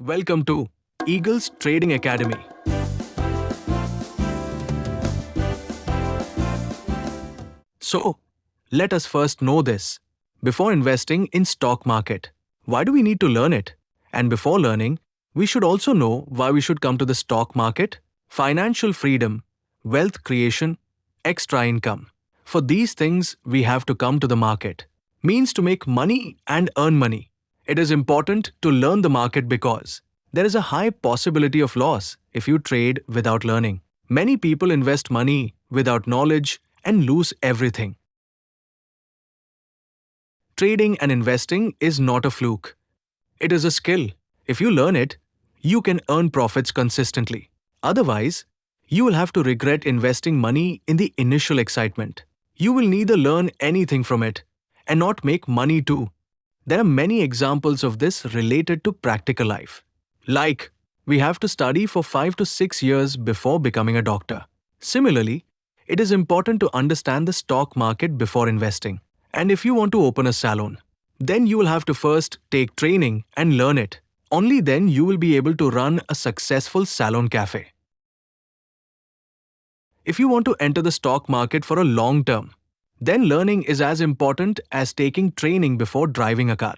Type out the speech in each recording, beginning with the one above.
Welcome to Eagles Trading Academy. So, let us first know this. Before investing in stock market, why do we need to learn it? And before learning, we should also know why we should come to the stock market, financial freedom, wealth creation, extra income. For these things, we have to come to the market. Means to make money and earn money. It is important to learn the market because there is a high possibility of loss if you trade without learning. Many people invest money without knowledge and lose everything. Trading and investing is not a fluke. It is a skill. If you learn it, you can earn profits consistently. Otherwise, you will have to regret investing money in the initial excitement. You will neither learn anything from it and not make money too. There are many examples of this related to practical life. Like, we have to study for 5 to 6 years before becoming a doctor. Similarly, it is important to understand the stock market before investing. And if you want to open a salon, then you will have to first take training and learn it. Only then you will be able to run a successful salon cafe. If you want to enter the stock market for a long term, then learning is as important as taking training before driving a car.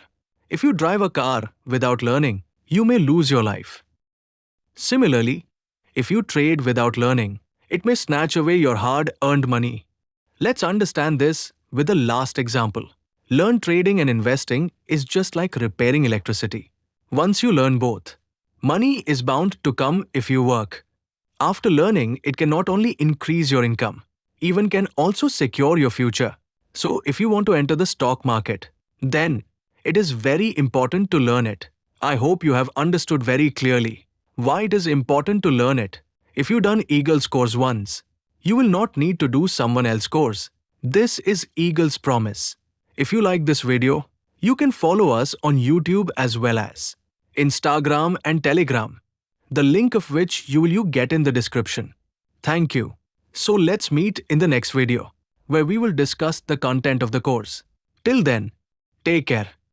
If you drive a car without learning, you may lose your life. Similarly, if you trade without learning, it may snatch away your hard-earned money. Let's understand this with the last example. Learn trading and investing is just like repairing electricity. Once you learn both, money is bound to come if you work. After learning, it can not only increase your income, even can also secure your future. So if you want to enter the stock market, then it is very important to learn it. I hope you have understood very clearly why it is important to learn it. If you done Eagles course once, you will not need to do someone else course. This is Eagles promise. If you like this video, you can follow us on YouTube as well as Instagram and Telegram, the link of which you will get in the description. Thank you. So let's meet in the next video, where we will discuss the content of the course. Till then, take care.